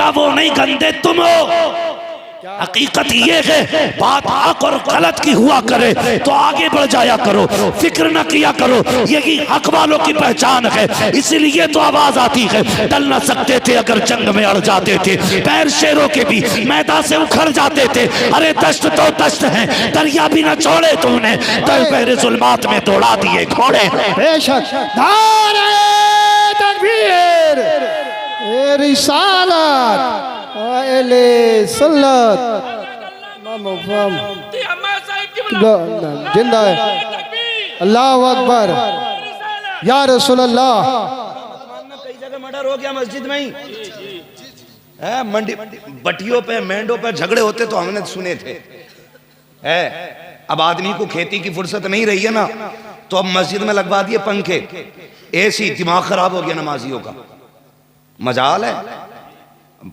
गंदा वो नहीं, गंदे तुम हो। हकीकत ये है, बात हक और गलत की हुआ करे तो आगे बढ़ जाया करो, फिक्र न किया करो। यही हक वालों की पहचान है, इसलिए तो आवाज आती है। टल न सकते थे अगर जंग में अड़ जाते थे, पैर शेरों के भी मैदान से उखड़ जाते थे। अरे दश्त तो दश्त है, दरिया भी न छोड़े तूने, तर पैरे जुल्मात में दौड़ा दिए घोड़े। बेशक नारे तकबीर, ए रिसालत वाले सुन्नत जिंदा है। अल्लाह अकबर या रसूल अल्लाह। कई जगह मर्डर हो गया मस्जिद में ही है, मंडी बटियों पे मेंढों पे झगड़े होते तो हमने सुने थे। है अब आदमी को खेती की फुर्सत नहीं रही है ना, तो अब मस्जिद में लगवा दिए पंखे, एसी। दिमाग खराब हो गया नमाजियों का। मजाल है,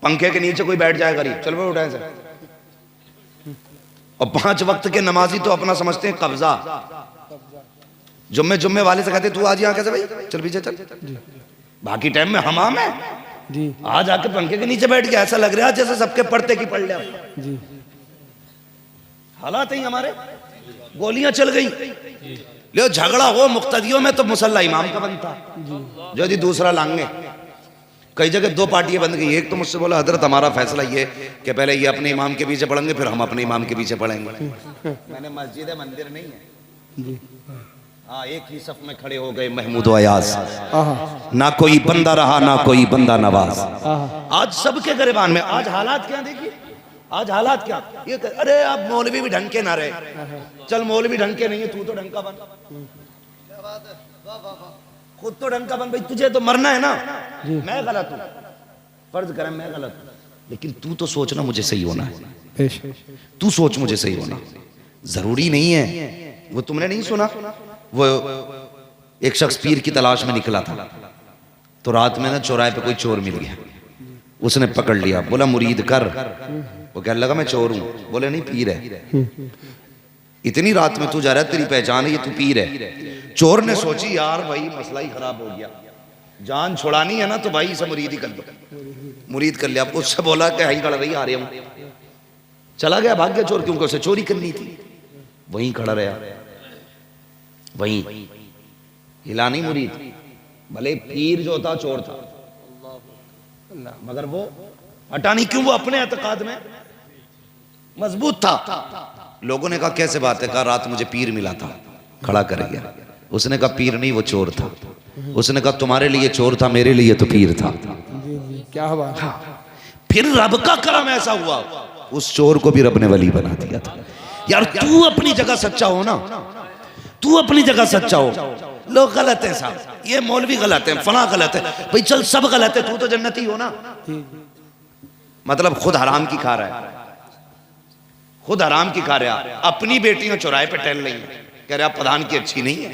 पंखे के नीचे कोई बैठ जाए गरीब, चल वो उठाए से। और 5 वक्त के नमाजी तो अपना समझते हैं कब्जा। जुम्मे वाले से कहते तू आज यहाँ कैसे भाई, चल पीछे चल। बाकी टाइम में हमाम है जी, आज आके पंखे के नीचे बैठ गया, ऐसा लग रहा है जैसे सबके पड़ते की पड़ लिया जी। हालात ही हमारे, गोलियां चल गई। ले झगड़ा हो मुक्तदियों में तो मुसल्ला इमाम का बनता, जो यदि दूसरा लांगे। कई जगह 2 पार्टियां बन गई। एक तो मुझसे बोला हजरत हमारा फैसला ये कि पहले ये अपने इमाम के पीछे पढ़ेंगे, फिर हम अपने इमाम के पीछे पढ़ेंगे। मैंने मस्जिद है मंदिर नहीं है। हाँ, एक ही सफ में खड़े हो गए महमूद अयाज, ना कोई बंदा रहा ना कोई बंदा नवाज। आज सबके गिरबान में। आज हालात क्या देखिए, आज हालात क्या ये अरे अब मौलवी भी ढंग के ना रहे, चल मौलवी ढंग के नहीं है, तू तो ढंग का बन, खुद तो ढंग का बन भाई, तुझे तो मरना है ना। मैं गलत हूँ, फर्ज करें मैं गलत हूँ, लेकिन तू तो सोचना मुझे सही होना है। तू सोच मुझे सही होना जरूरी नहीं है। वो तुमने नहीं सुना, वो एक शख्स पीर की तलाश में निकला था, तो रात में ना चौराहे पे कोई चोर मिल गया, उसने पकड़ लिया, बोला मुरीद कर। वो कहने लगा मैं चोर हूं, बोले नहीं पीर है। इतनी रात में तू जा रहा है, तेरी पहचान है ये, तू पीर है। चोर ने सोची यार भाई मसला ही खराब हो गया, जान छुड़ानी है ना तो भाई इसे मुरीद ही कर दो। मुरीद कर लिया। उससे बोला कि हाई खड़ा रही, आ रहे हूं। चला गया, भाग गया चोर, क्योंकि उसे चोरी करनी थी। वहीं खड़ा रहा, वहीं हिला नहीं मुरीद। भले पीर जो था चोर था, मगर वो हटा नहीं। क्यों? वो अपने एतकाद में मजबूत था। लोगों ने कहा कैसे बात है? कहा रात मुझे पीर मिला था, खड़ा कर गया। उसने कहा पीर नहीं वो चोर था। उसने कहा तुम्हारे लिए चोर था, मेरे लिए तो पीर था। क्या बात है। फिर रब का करम ऐसा हुआ, उस चोर को भी रब ने वली बना दिया था। यार तू अपनी जगह सच्चा हो ना, तू अपनी जगह सच्चा हो। लोग गलत हैं साहब, ये मौलवी गलत है, फला गलत है, भाई चल सब गलत है, तू तो जन्नती हो ना। मतलब खुद हराम की खा रहा है, खुद हराम की खा रहा है। अपनी बेटियां चौराहे पे टहल रही है, कह रहा प्रधान की अच्छी नहीं है।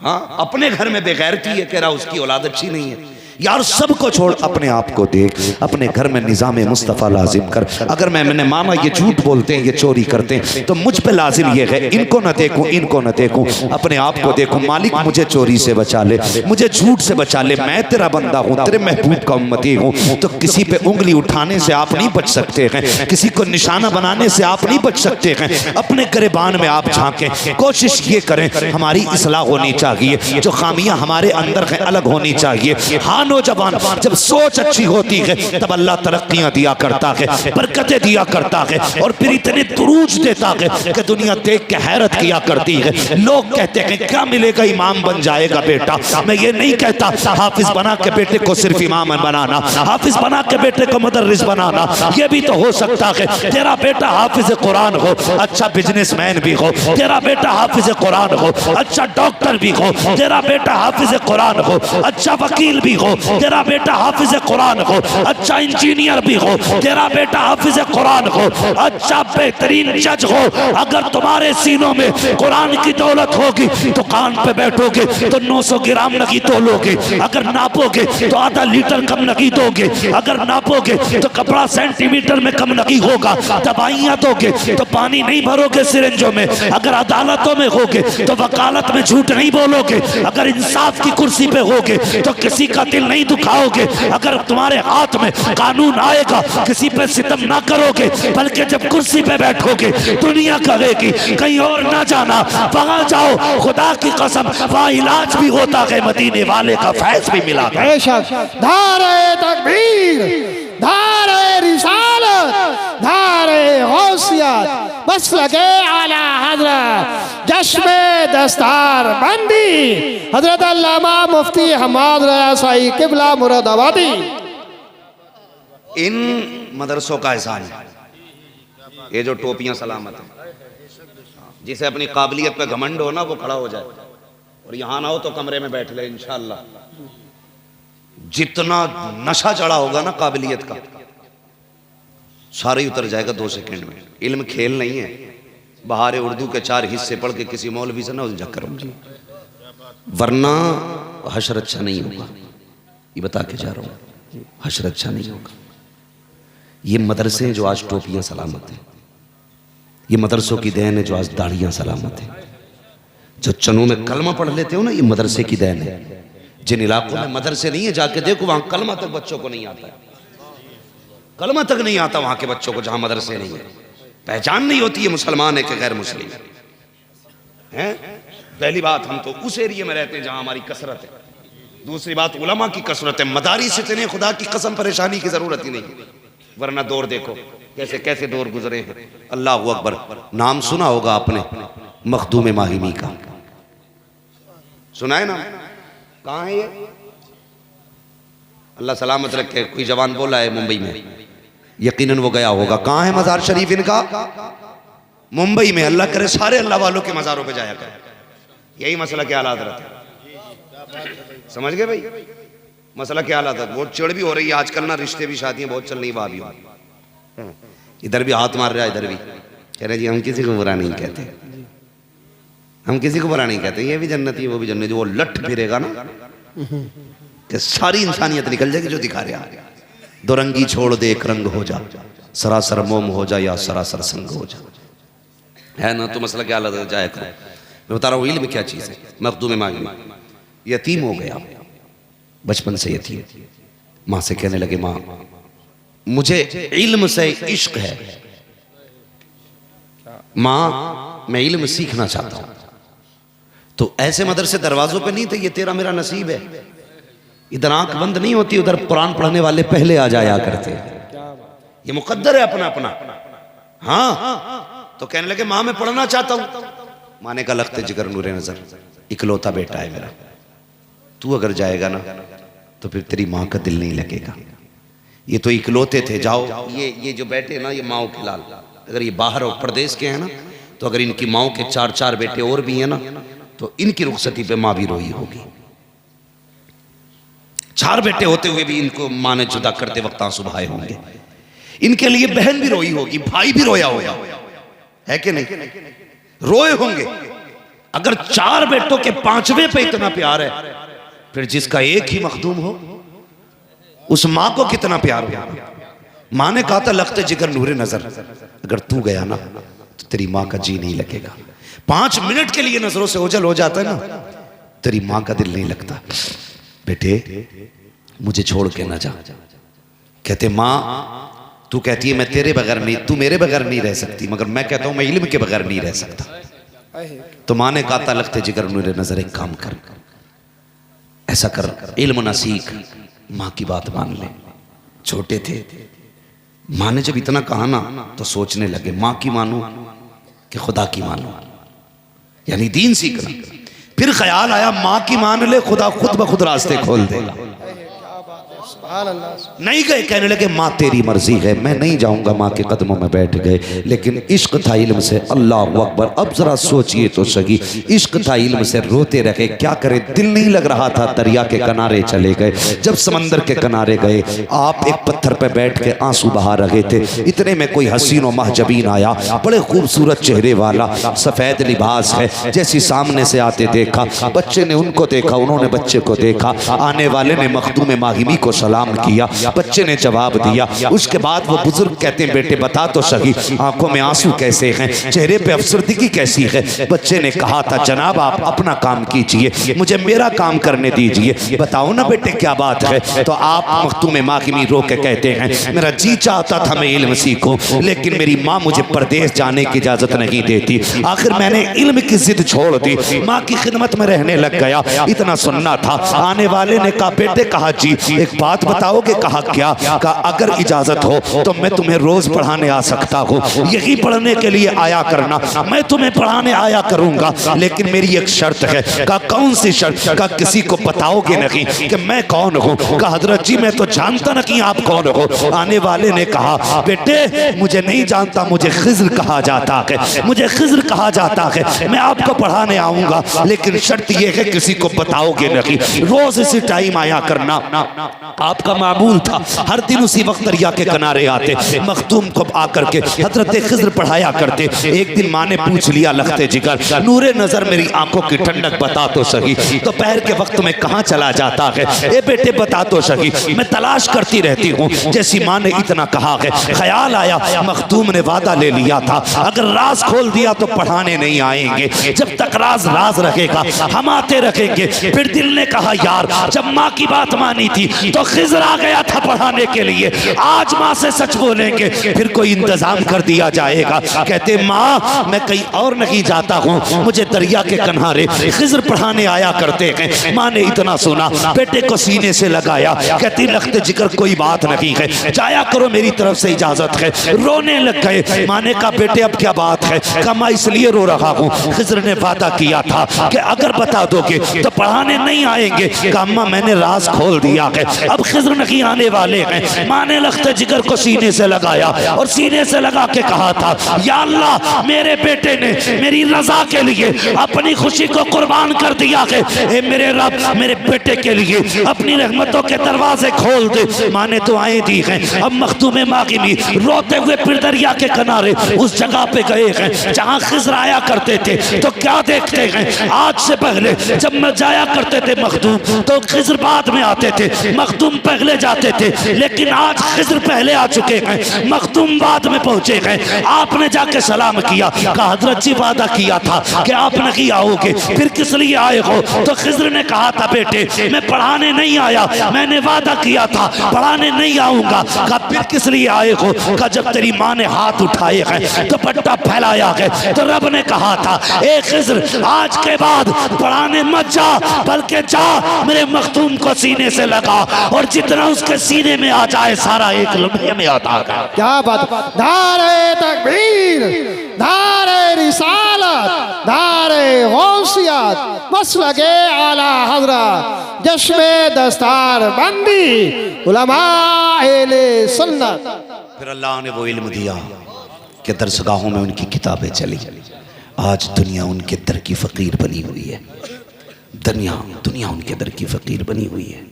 हाँ, अपने घर में बेगैरती है, कह रहा उसकी औलाद अच्छी नहीं है। यार सबको छोड़ अपने आप को देख, अपने घर में निज़ाम मुस्तफ़ा लाजिम कर। अगर मैंने मामा ये झूठ बोलते हैं, ये चोरी करते हैं, तो मुझ पे लाजिम ये है इनको न देखूं, इनको न देखूं, अपने आप को देखूं। मालिक मुझे चोरी से बचा ले, मुझे झूठ से बचा ले, मैं तेरा बंदा हूँ, तेरे महबूब का उम्मती हूँ। तो किसी पे उंगली उठाने से आप नहीं बच सकते हैं, किसी को निशाना बनाने से आप नहीं बच सकते हैं। अपने गिरबान में आप झांकें, कोशिश ये करें हमारी इस्लाह होनी चाहिए, जो खामियां हमारे अंदर हैं अलग होनी चाहिए। हाँ नौजवान, जब सोच अच्छी होती है तब अल्लाह तरक्कियां दिया करता है, बरकतें दिया करता है, और फिर इतने दुरूज देता है कि दुनिया देख के हैरत किया करती है। लोग कहते हैं क्या मिलेगा, इमाम बन जाएगा बेटा। मैं ये नहीं कहता हाफिज बना के बेटे को सिर्फ इमाम बनाना, हाफिज बना के बेटे को मुदर्रिस बनाना, ये भी तो हो सकता है। तेरा बेटा हाफिज कुरान हो, अच्छा बिजनेसमैन भी हो, तेरा बेटा हाफिज कुरान हो, अच्छा डॉक्टर भी हो, तेरा बेटा हाफिज कुरान हो, अच्छा वकील भी हो, तेरा बेटा हाफिज कुरान हो, अच्छा इंजीनियर भी हो, तेरा बेटा हाफिज कुरान हो, अच्छा बेहतरीन जज हो। अगर तुम्हारे सीनों में कुरान की दौलत होगी तो कान पे बैठोगे तो 900 ग्राम नगी तोलोगे, अगर नापोगे तो आधा लीटर कम नगी दोगे, अगर नापोगे तो कपड़ा सेंटीमीटर में कम नगी होगा, दवाइयां दोगे तो पानी नहीं भरोगे सिरिंजों में, अगर अदालतों में होगे तो वकालत में झूठ नहीं बोलोगे, अगर इंसाफ की कुर्सी पे होगे तो किसी का दिल दिल नहीं दुखाओगे, अगर तुम्हारे हाथ में कानून आएगा किसी पे सितम ना करोगे, बल्कि जब कुर्सी पे बैठोगे दुनिया कहेगी कहीं और ना जाना, वहां जाओ, खुदा की कसम वहां इलाज भी होता है, मदीने वाले का फैज भी मिला। बेशक धारे तकबीर, धारे रिसालत, धारे गौसियत, बस लगे आला हजरत जश्न दस्तार बंदी हजरत अल्लामा मुफ्ती हम्माद रज़ा साई किबला मुरादाबादी। इन मदरसों का एहसान है, ये जो टोपियां सलामत है, जिसे अपनी काबिलियत पे घमंड हो ना वो खड़ा हो जाए, और यहाँ ना हो तो कमरे में बैठ ले इंशाअल्लाह। जितना नशा चढ़ा होगा ना काबिलियत का, सारा ही उतर जाएगा 2 सेकंड में। इल्म खेल नहीं है, बहारे उर्दू के 4 हिस्से पढ़ के किसी मौलवी से ना उलझा करो, वरना हशर अच्छा नहीं होगा। ये बता के जा रहा हूँ, हशर अच्छा नहीं होगा। ये मदरसे जो आज टोपियां सलामत हैं, ये मदरसों की देन है जो आज दाढ़ियां सलामत है। जो चनों में कलमा पढ़ लेते हो ना, ये मदरसे की देन है। जिन इलाकों में मदरसे नहीं है जाके देखो, वहां कलमा तक बच्चों को नहीं आता है, कलमा तक नहीं आता वहां के बच्चों को, जहां मदरसे नहीं है। पहचान नहीं होती है मुसलमान है कि गैर मुस्लिम है। पहली बात, हम तो उस एरिया में रहते हैं जहां हमारी कसरत है। दूसरी बात, उलमा की कसरत है। मदारिस इतने, खुदा की कसम परेशानी की जरूरत ही नहीं, वरना दौर देखो कैसे कैसे दौर गुजरे हैं। अल्लाह अकबर। नाम सुना होगा आपने मखदूम माहिमी का, सुना है ना? कहाँ है ये? अल्लाह सलामत रखे। कोई जवान बोला है मुंबई में, यकीनन वो गया होगा। कहाँ है मजार शरीफ इनका? मुंबई में। अल्लाह करे सारे अल्लाह वालों के मजारों पे जाया करे। यही मसला क्या हालात रहते, समझ गए भाई? मसला क्या हालात है। बहुत चिड़ भी हो रही है आजकल ना, रिश्ते भी शादियां बहुत चल रही भाभी, इधर भी हाथ मार रहा है, इधर भी कह रहे जी हम किसी को बुरा नहीं कहते, हम किसी को बुरा नहीं कहते, ये भी जन्नती वो भी जन्नती। वो लट फिरेगा ना कि सारी इंसानियत निकल जाएगी जो दिखा रहा है। दो रंगी छोड़ दे एक रंग हो जा, सरासर मोम हो जा या सरासर संग हो जा, है ना? तो मसला क्या हालत जाए करो। मैं बता रहा हूँ इल्म क्या चीज़ है। मखदूम मांगी यतीम हो गया, बचपन से यतीम। माँ से कहने लगे माँ मुझे इल्म से इश्क है, माँ मैं इल्म सीखना चाहता हूँ। तो ऐसे मदरसे दरवाजों पे नहीं थे, ये तेरा मेरा नसीब है। इधर आंख बंद नहीं होती, उधर कुरान पढ़ने वाले पहले आ जाया करते। ये मुकद्दर है अपना अपना। हाँ, तो कहने लगे माँ मैं पढ़ना चाहता हूँ। माँ ने कहा लगते जिगर नूरे नजर, इकलौता बेटा है मेरा, तू अगर जाएगा ना तो फिर तेरी माँ का दिल नहीं लगेगा। ये तो इकलौते थे, जाओ। ये जो बैठे ना, ये माओ के लाल, अगर ये बाहर और प्रदेश के हैं ना, तो अगर इनकी माओ के 4-4 बेटे और भी हैं ना, तो इनकी रुखसती पे माँ भी रोई होगी। 4 बेटे होते हुए भी इनको माँ ने जुदा करते वक्त आंसू बहाए होंगे। इनके लिए बहन भी रोई होगी, भाई भी रोया होगा, है कि नहीं? रोए होंगे। अगर 4 बेटों के 5वें पे इतना प्यार है, फिर जिसका एक ही मखदूम हो उस माँ को कितना प्यार होगा। माँ ने कहा था लखते जिगर नूरे नजर, अगर तू गया ना तो तेरी माँ का जी नहीं लगेगा। 5 मिनट के लिए नजरों से ओझल हो जाता है ना, तेरी माँ का दिल नहीं लगता। बेटे मुझे छोड़ के ना जा। कहते माँ तू कहती है मैं तेरे बगैर नहीं, तू मेरे बगैर नहीं रह सकती, मगर मैं कहता हूं मैं इल्म के बगैर नहीं रह सकता। तो माँ ने कहा था लखते जिगर नूरे नजर, एक काम कर, ऐसा कर इल्म ना सीख, माँ की बात मान ले। छोटे थे, माँ ने जब इतना कहा ना तो सोचने लगे माँ की मानूं कि खुदा की मानूं, यानी दीन सीखना। फिर ख्याल आया माँ की मान ले, खुदा खुद ब खुद रास्ते खोल देगा। नहीं गए, कहने लगे माँ तेरी मर्जी है, मैं नहीं जाऊंगा। माँ के कदमों में बैठ गए, लेकिन इश्क था इल्म से। अल्लाह अकबर। अब जरा सोचिए तो सही, इश्क था इल्म से, रोते रहे, क्या करे, दिल नहीं लग रहा था। दरिया के किनारे चले गए। जब समंदर के किनारे गए, आप एक पत्थर पर बैठ के आंसू बहा रहे थे। इतने में कोई हसीन और महजबीन आया, बड़े खूबसूरत चेहरे वाला, सफेद लिबास है। जैसी सामने से आते देखा, बच्चे ने उनको देखा, उन्होंने बच्चे को देखा। आने वाले ने मखदूम माहिमी को सलाम सलाम किया। बच्चे ने जवाब दिया। उसके बाद वो बुजुर्ग कहते हैं बेटे बता तो सही, आंखों में आंसू कैसे हैं, चेहरे पे अफसरदगी कैसी है। बच्चे ने कहा था जनाब आप अपना काम कीजिए, मुझे मेरा काम करने दीजिए, बताओ ना बेटे क्या बात है। तो आप मखतूम माकिमी रो के कहते हैं मेरा जी चाहता था मैं इल्म सीखूं, लेकिन मेरी माँ मुझे परदेश जाने की इजाजत नहीं देती। आखिर मैंने इल्म की जिद छोड़ दी, माँ की खिदमत में रहने लग गया। इतना सुनना था। आने वाले ने कहा बेटे, कहा जी एक बात बताओगे? कहा क्या? कहा अगर इजाजत हो तो मैं तुम्हें रोज पढ़ाने आ सकता हूँ, यही पढ़ने के लिए आया करना, मैं तुम्हें पढ़ाने आया करूंगा, लेकिन मेरी एक शर्त है। कहा कौन सी शर्त? कहा किसी को बताओगे नहीं कि मैं कौन हूँ। कहा हजरत जी मैं तो जानता नहीं आप कौन हो। आने वाले ने कहा बेटे मुझे नहीं जानता, मुझे खिज्र कहा जाता है, मुझे खिज्र कहा जाता है, मैं आपको पढ़ाने आऊंगा, लेकिन शर्त यह है किसी को बताओगे नहीं, रोज इसी टाइम आया करना। आपका मामूल था हर दिन उसी वक्त दरिया के किनारे आते, मखदूम को आकर के हजरत खिज्र पढ़ाया करते। एक दिन माँ ने पूछ लिया लखते जिगर नूरे नजर मेरी आंखों की ठंडक बता तो सही, दोपहर के वक्त में कहाँ चला जाता है? ए बेटे बता तो सही, मैं तलाश करती रहती हूँ। जैसी माँ ने इतना कहा है, ख्याल आया मखदूम ने वादा ले लिया था अगर राज खोल दिया तो पढ़ाने नहीं आएंगे, जब तक राज राज रहेगा हम आते रहेंगे। फिर दिल ने कहा यार जब माँ की बात मानी थी तो खिज्र आ गया था पढ़ाने के लिए, आज माँ से सच बोलेंगे फिर कोई इंतजाम कर दिया जाएगा। कहते माँ मैं कहीं और नहीं जाता हूँ, मुझे दरिया के किनारे खिज्र पढ़ाने आया करते हैं। माँ ने इतना सुना, बेटे को सीने से लगाया, कहती लखते जिक्र कोई बात नहीं है, जाया करो मेरी तरफ से इजाजत है। रोने लग गए। माँ ने कहा बेटे अब क्या बात है? कहा मैं इसलिए रो रहा हूँ, खिज्र ने वादा किया था कि अगर बता दोगे तो पढ़ाने नहीं आएंगे। कहा अम्मा मैंने राज खोल दिया है, अब खिज्र नहीं आने वाले हैं। माँ ने लखते जिगर को सीने से लगाया और सीने से लगा के कहा था या अल्लाह मेरे बेटे ने मेरी रजा के लिए अपनी खुशी को कुर्बान कर दिया है, ए मेरे रब मेरे बेटे के लिए अपनी रहमतों के दरवाजे खोल दे। माँ ने दुआएं दी हैं। अब मखदूम माकिमी रोते हुए फिर दरिया के किनारे उस जगह पे गए हैं जहाँ खिज्र आया करते थे। तो क्या देखते हैं, आज से पहले जब मैं जाया करते थे मखदूम तो खिज्र बाद में आते थे, मखदूम पहले जाते थे, लेकिन आज खिज्र पहले आ चुके हैं, मखदूम बाद में पहुंचे हैं। आपने जाके सलाम किया, कहा हजरत जी वादा किया था कि आप नहीं आओगे, फिर किस लिए आए हो? तो खिज्र ने कहा था बेटे मैं पढ़ाने नहीं आया, मैंने वादा किया था पढ़ाने नहीं आऊंगा। कहा फिर किस लिए आए हो? कहा जब तेरी माँ ने हाथ उठाए हैं तो पट्टा फैलाया है तो रब ने कहा था ए खिज्र आज के बाद पढ़ाने मत जा, बल्कि जा मेरे मखदूम को सीने से लगा और जितना उसके सीने में आ जाए सारा एक लम्हे में आता है। क्या बात! नारे तकबीर, नारे रिसालत, नारे गौसियत, मसलके आला हज़रत, जश्मे दस्तार बंदी, उलमा अहले सुन्नत। फिर अल्लाह ने वो इल्म दिया कि दरसगाहों में उनकी किताबें चली। आज दुनिया उनके दर की फ़कीर बनी हुई है, दुनिया उनके दर की फ़कीर बनी हुई है।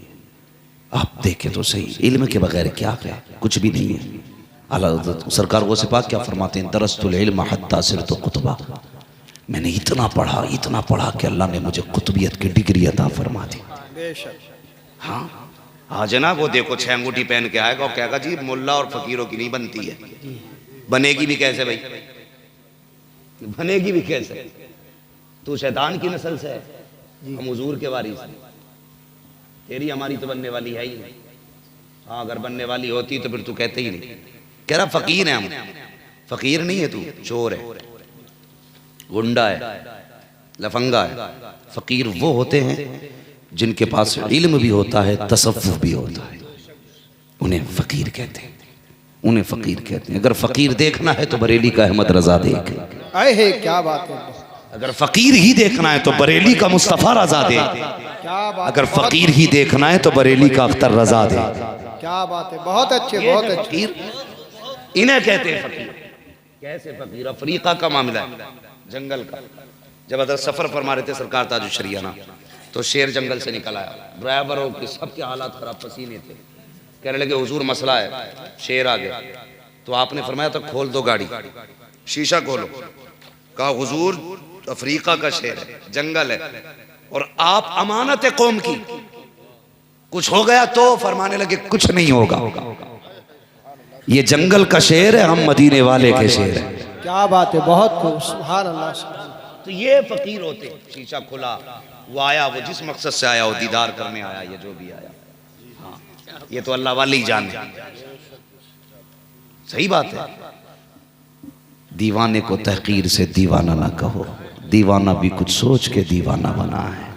आप देखें तो सही, इल्म के बगैर क्या है? कुछ भी नहीं है। आला सरकार वो सिपाह क्या फरमाते हैं, दरस्तुल इल्म हत्ता सिरतु कुतबा, मैंने इतना पढ़ा कि अल्लाह ने मुझे कुतुबियत की डिग्री अता फरमा दी। हाँ आज ना वो देखो 6 अंगूठी पहन के आएगा और कहेगा जी मुल्ला और फकीरों की नहीं बनती है। बनेगी भी कैसे भाई? बनेगी भी कैसे? तू शैतान की नस्ल से है, हम हुजूर के वारिस हैं, तेरी हमारी तो बनने वाली है ही नहीं। हाँ अगर बनने वाली होती तो फिर तू कहते ही नहीं। कह रहा फकीर है हम, फकीर नहीं है तू, चोर है, गुंडा है, लफंगा है। फकीर वो होते हैं जिनके पास इल्म भी होता है, तसव्वुफ भी होता है, उन्हें फकीर कहते हैं, उन्हें फकीर कहते हैं। अगर फकीर देखना है तो बरेली का अहमद रजा देख, अहे क्या बात है! अगर फकीर ही देखना है तो बरेली का मुस्तफ़ा रजा दे, अगर फकीर ही देखना है तो बरेली का अख्तर रजा दे। क्या बात है! बहुत अच्छे, बहुत अच्छे। फकीर इन्हें कहते हैं फकीर। कैसे फकीर? अफ्रीका का मामला है, जंगल का। जब अदर सफर फरमा रहे थे सरकार ताजुल शरिया ना, तो शेर जंगल से निकल आया, ड्राइवरों के सबके हालात खराब, पसीने थे। कहने लगे हुजूर मसला है, शेर आ गया। तो आपने फरमाया तो खोल दो गाड़ी, शीशा खोलो। कहा हुजूर अफ्रीका का शेर है, जंगल है, और आप अमानत है कौम की, कुछ हो गया तो फरमाने लगे कुछ नहीं होगा। ये जंगल का शेर है, हम मदीने वाले के शेर है। क्या बात है, बहुत खूब, सुभान अल्लाह सुभान अल्लाह। तो ये फकीर होते, शीशा खुला, वो आया, वो जिस मकसद से आया, वो दीदार करने आया, ये जो भी आया। हाँ, ये तो अल्लाह वाले ही जाने। सही बात है। दीवाने को तहकीर से दीवाना ना कहो, दीवाना भी कुछ सोच के दीवाना बना है।